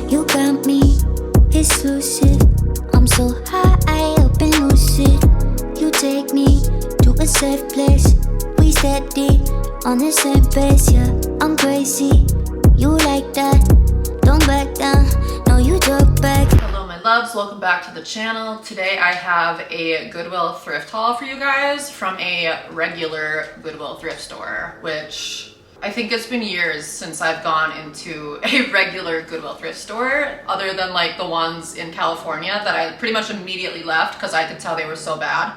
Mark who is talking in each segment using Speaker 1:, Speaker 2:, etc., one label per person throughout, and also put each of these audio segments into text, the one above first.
Speaker 1: You got me exclusive. I'm so high up and lucid. You take me to a safe place. We steady on the same pace, yeah. I'm crazy, you like that. Don't back down, no you talk back.
Speaker 2: Hello my loves, welcome back to the channel. Today I have a Goodwill thrift haul for you guys from a regular Goodwill thrift store, which I think it's been years since I've gone into a regular Goodwill thrift store, other than like the ones in California that I pretty much immediately left because I could tell they were so bad.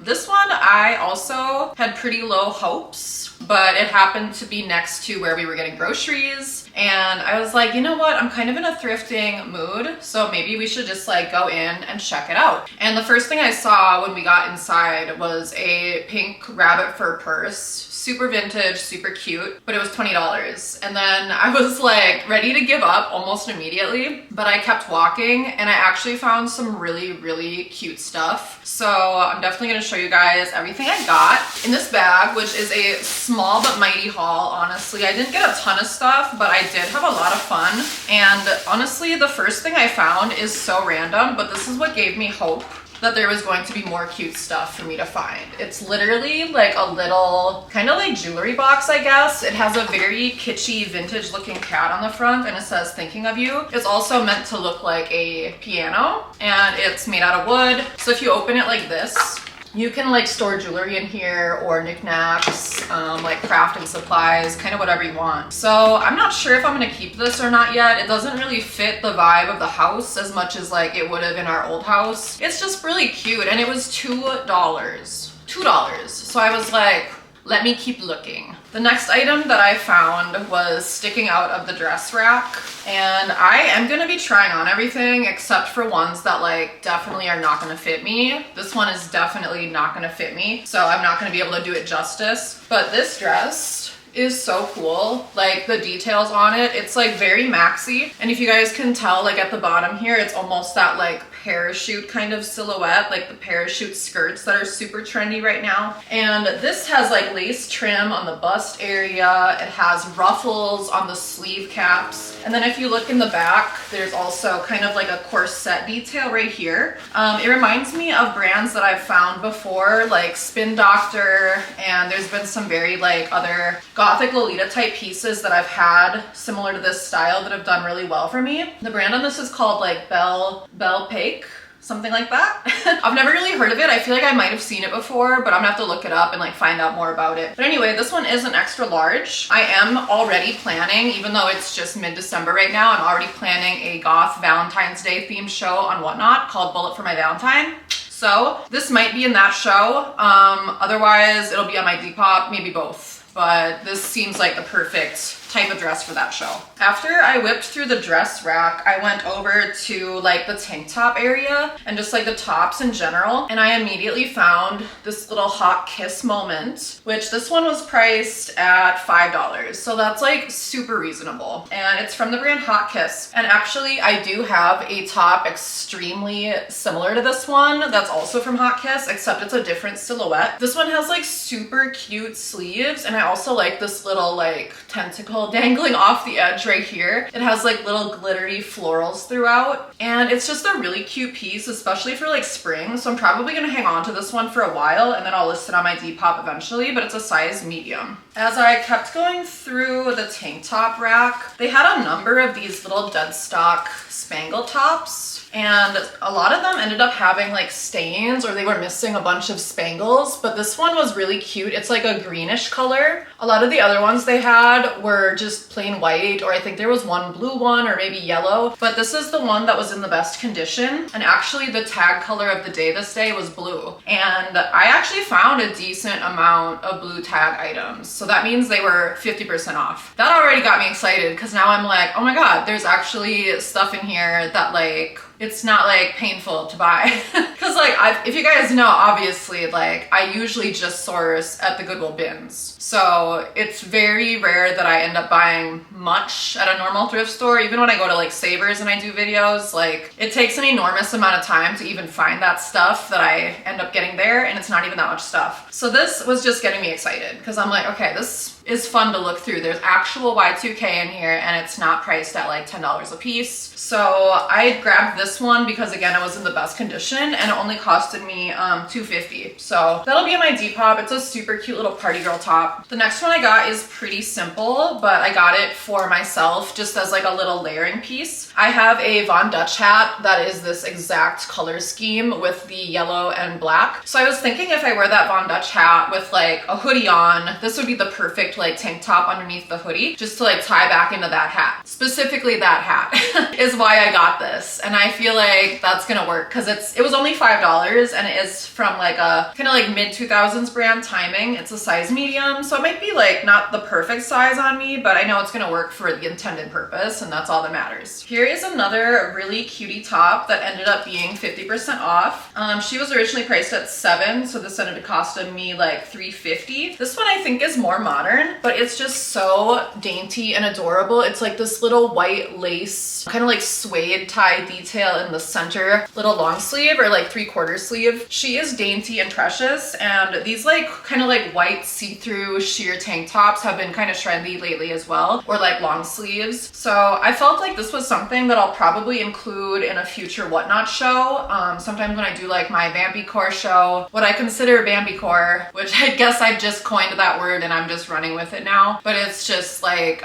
Speaker 2: This one I also had pretty low hopes, but it happened to be next to where we were getting groceries. And I was like, you know what? I'm kind of in a thrifting mood, so maybe we should just like go in and check it out. And the first thing I saw when we got inside was a pink rabbit fur purse. Super vintage, super cute, but it was $20. And then I was like ready to give up almost immediately, but I kept walking and I actually found some really cute stuff. So I'm definitely gonna show you guys everything I got in this bag, which is a small but mighty haul. Honestly, I didn't get a ton of stuff, but I did have a lot of fun. And honestly, the first thing I found is so random, but this is what gave me hope that there was going to be more cute stuff for me to find. It's literally like a little kind of like jewelry box, I guess. It has a very kitschy vintage looking cat on the front and it says thinking of you. It's also meant to look like a piano and it's made out of wood. So if you open it like this, you can like store jewelry in here or knickknacks, like crafting supplies, kind of whatever you want. So I'm not sure if I'm gonna keep this or not yet. It doesn't really fit the vibe of the house as much as like it would have in our old house. It's just really cute and it was $2. $2. So I was like, let me keep looking. The next item that I found was sticking out of the dress rack, and I am gonna be trying on everything except for ones that like definitely are not gonna fit me. This one is definitely not gonna fit me, so I'm not gonna be able to do it justice. But this dress is so cool. Like the details on it, it's like very maxi. And if you guys can tell, like at the bottom here, it's almost that like parachute kind of silhouette, like the parachute skirts that are super trendy right now. And this has like lace trim on the bust area. It has ruffles on the sleeve caps. And then if you look in the back, there's also kind of like a corset detail right here. It reminds me of brands that I've found before, like Spin Doctor, and there's been some very like other Gothic Lolita type pieces that I've had similar to this style that have done really well for me. The brand on this is called like Belle Pake, something like that. I've never really heard of it. I feel like I might have seen it before, but I'm gonna have to look it up and like find out more about it. But anyway, this one is an extra large. I am already planning, even though it's just mid-December right now, I'm already planning a goth Valentine's Day themed show on Whatnot called Bullet for My Valentine. So this might be in that show. Otherwise it'll be on my Depop, maybe both. But this seems like the perfect type of dress for that show. After I whipped through the dress rack, I went over to like the tank top area and just like the tops in general. And I immediately found this little hot kiss moment, which this one was priced at $5. So that's like super reasonable. And it's from the brand Hot Kiss. And actually I do have a top extremely similar to this one that's also from Hot Kiss, except it's a different silhouette. This one has like super cute sleeves, and I also like this little like tentacle dangling off the edge right here. It has like little glittery florals throughout, and it's just a really cute piece, especially for like spring. So I'm probably gonna hang on to this one for a while and then I'll list it on my Depop eventually, but it's a size medium. As I kept going through the tank top rack, they had a number of these little dead stock spangle tops, and a lot of them ended up having like stains or they were missing a bunch of spangles, but this one was really cute. It's like a greenish color. A lot of the other ones they had were just plain white, or I think there was one blue one or maybe yellow, but this is the one that was in the best condition. And actually the tag color of the day this day was blue, and I actually found a decent amount of blue tag items, so that means they were 50% off. That already got me excited because now I'm like, oh my god, there's actually stuff in here that like it's not like painful to buy. Cause like, if you guys know, obviously, like I usually just source at the Goodwill bins. So it's very rare that I end up buying much at a normal thrift store. Even when I go to like Savers and I do videos, like it takes an enormous amount of time to even find that stuff that I end up getting there, and it's not even that much stuff. So this was just getting me excited because I'm like, okay, this is fun to look through. There's actual Y2K in here and it's not priced at like $10 a piece. So I grabbed this one because again, it was in the best condition and it only costed me $2.50. So that'll be in my Depop. It's a super cute little party girl top. The next one I got is pretty simple, but I got it for myself just as like a little layering piece. I have a Von Dutch hat that is this exact color scheme with the yellow and black. So I was thinking if I wear that Von Dutch hat with like a hoodie on, this would be the perfect like tank top underneath the hoodie just to like tie back into that hat. Specifically that hat is why I got this, and I feel like that's gonna work because it was only $5 and it is from like a kind of like mid 2000s brand, Timing. It's a size medium, so it might be like not the perfect size on me, but I know it's gonna work for the intended purpose, and that's all that matters. Here is another really cutie top that ended up being 50% off. She was originally priced at $7, so this ended up costing me like $3.50. This one I think is more modern, but it's just so dainty and adorable. It's like this little white lace, kind of like suede tie detail in the center, little long sleeve or like 3/4 sleeve. She is dainty and precious, and these like kind of like white see-through sheer tank tops have been kind of trendy lately as well, or like long sleeves. So I felt like this was something that I'll probably include in a future Whatnot show. Sometimes when I do like my Bambi-core show, what I consider Bambi-core, which I guess I just coined that word and I'm just running with it now, but it's just like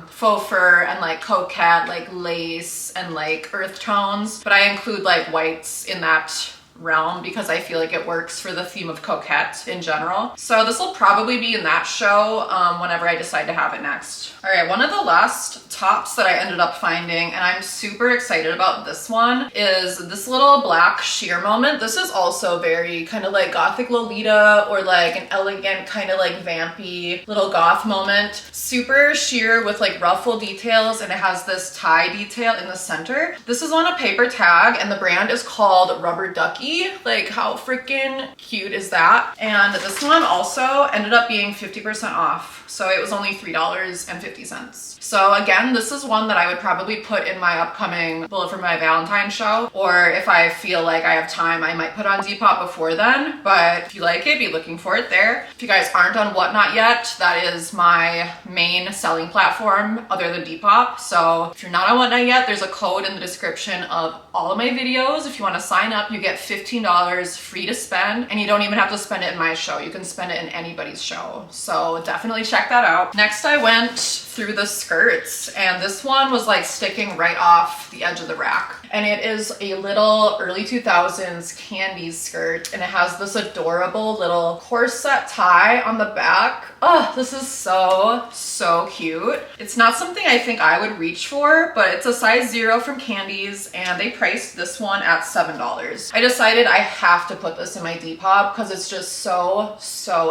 Speaker 2: faux fur and like coquette, like lace and like earth tones, but I include like whites in that realm because I feel like it works for the theme of coquette in general. So this will probably be in that show whenever I decide to have it next. All right, one of the last tops that I ended up finding, and I'm super excited about this one, is this little black sheer moment. This is also very kind of like gothic Lolita or like an elegant kind of like vampy little goth moment. Super sheer with like ruffle details, and it has this tie detail in the center. This is on a paper tag and the brand is called Rubber Ducky. Like how freaking cute is that? And this one also ended up being 50% off. So it was only $3.50. So again, this is one that I would probably put in my upcoming bullet for my Valentine's show, or if I feel like I have time, I might put on Depop before then. But if you like it, be looking for it there. If you guys aren't on Whatnot yet, that is my main selling platform other than Depop. So if you're not on Whatnot yet, there's a code in the description of all of my videos. If you want to sign up, you get $15 free to spend, and you don't even have to spend it in my show. You can spend it in anybody's show. So definitely check that out. Next, I went through the skirts, and this one was like sticking right off the edge of the rack. And it is a little early 2000s candy skirt, and it has this adorable little corset tie on the back. Oh, this is so cute. It's not something I think I would reach for, but it's a size 0 from Candies, and they priced this one at $7. I decided I have to put this in my Depop because it's just so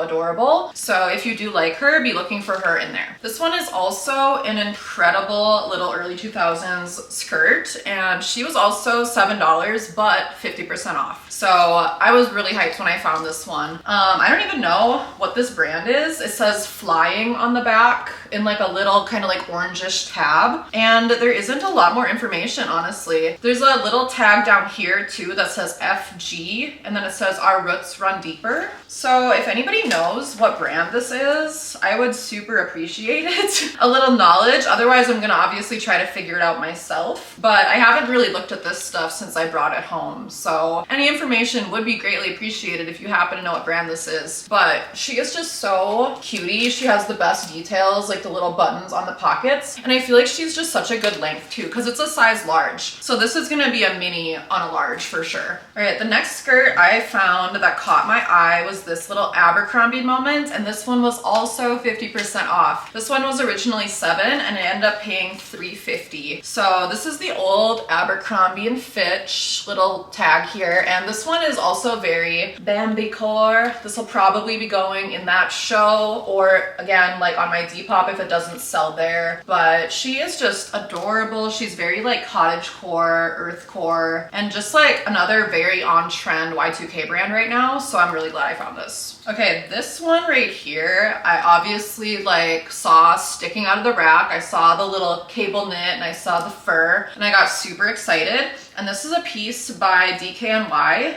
Speaker 2: adorable. So if you do like her, be looking for her in there. This one is also an incredible little early 2000s skirt, and she was also $7, but 50% off. So I was really hyped when I found this one. I don't even know what this brand is. It says Flying on the back in like a little kind of like orangish tab, and there isn't a lot more information, honestly. There's a little tag down here too that says FG, and then it says Our Roots Run Deeper. So if anybody knows what brand this is, I would super appreciate it. A little knowledge. Otherwise, I'm gonna obviously try to figure it out myself, but I haven't really looked at this stuff since I brought it home. So any information would be greatly appreciated if you happen to know what brand this is. But she is just so cutie. She has the best details, like the little buttons on the pockets. And I feel like she's just such a good length too, because it's a size large. So this is gonna be a mini on a large for sure. All right, the next skirt I found that caught my eye was this little Abercrombie moment, and this one was also 50% off. This one was originally $7 and it ended up paying $3.50. So this is the old Abercrombie and Fitch little tag here, and this one is also very Bambi-core. This will probably be going in that show, or again, like on my Depop Depop if it doesn't sell there, but she is just adorable. She's very like cottagecore, earthcore, and just like another very on-trend Y2K brand right now. So I'm really glad I found this. Okay, this one right here, I obviously like saw sticking out of the rack. I saw the little cable knit and I saw the fur and I got super excited. And this is a piece by DKNY,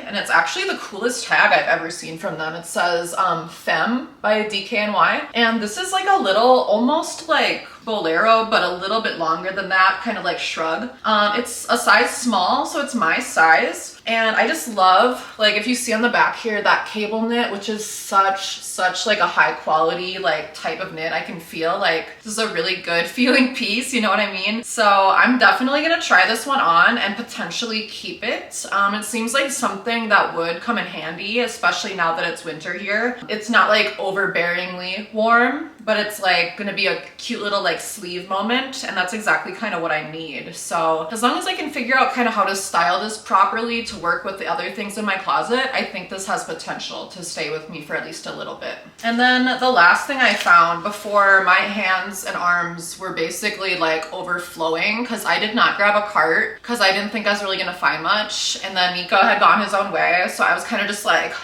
Speaker 2: and it's actually the coolest tag I've ever seen from them. It says Femme by DKNY. And this is like a little, almost like bolero, but a little bit longer than that, kind of like shrug. It's a size small, so it's my size. And I just love, like if you see on the back here, that cable knit, which is such like a high quality like type of knit. I can feel like this is a really good feeling piece, you know what I mean? So I'm definitely gonna try this one on and potentially keep it. It seems like something that would come in handy, especially now that it's winter here. It's not like overbearingly warm, but it's like gonna be a cute little like sleeve moment, and that's exactly kind of what I need. So as long as I can figure out kind of how to style this properly to work with the other things in my closet, I think this has potential to stay with me for at least a little bit. And then the last thing I found before my hands and arms were basically like overflowing, because I did not grab a cart because I didn't think I was really gonna find much, and then Niko had gone his own way, so I was kind of just like,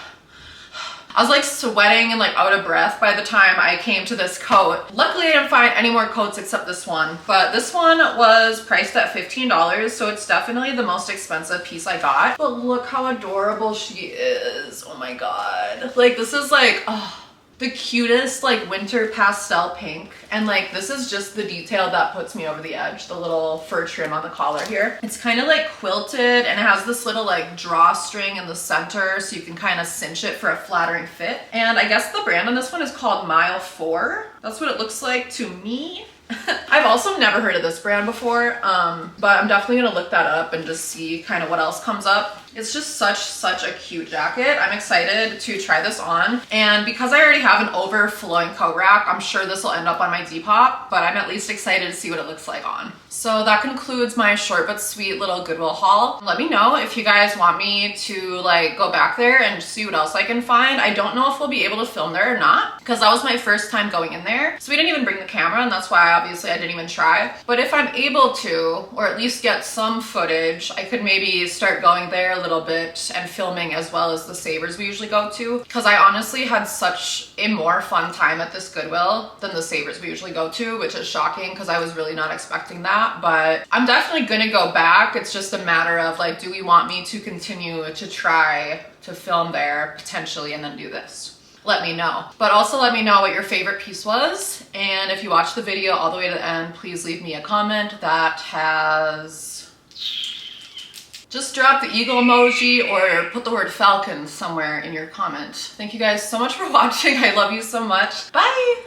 Speaker 2: I was like sweating and like out of breath by the time I came to this coat. Luckily I didn't find any more coats except this one, but this one was priced at $15, so it's definitely the most expensive piece I got. But look how adorable she is. Oh my god. Like this is like, oh, the cutest like winter pastel pink, and like this is just the detail that puts me over the edge, the little fur trim on the collar here. It's kind of like quilted and it has this little like drawstring in the center so you can kind of cinch it for a flattering fit. And I guess the brand on this one is called Mile 4. That's what it looks like to me. I've also never heard of this brand before, but I'm definitely gonna look that up and just see kind of what else comes up. It's just such a cute jacket. I'm excited to try this on. And because I already have an overflowing coat rack, I'm sure this will end up on my Depop, but I'm at least excited to see what it looks like on. So that concludes my short but sweet little Goodwill haul. Let me know if you guys want me to like go back there and see what else I can find. I don't know if we'll be able to film there or not, because that was my first time going in there. So we didn't even bring the camera, and that's why obviously I didn't even try. But if I'm able to, or at least get some footage, I could maybe start going there a little bit and filming as well as the Savers we usually go to, because I honestly had such a more fun time at this Goodwill than the Savers we usually go to, which is shocking because I was really not expecting that. But I'm definitely gonna go back. It's just a matter of like, do we want me to continue to try to film there potentially and then do this? Let me know. But also let me know what your favorite piece was, and if you watched the video all the way to the end, please leave me a comment that has, just drop the eagle emoji or put the word falcon somewhere in your comment. Thank you guys so much for watching. I love you so much. Bye!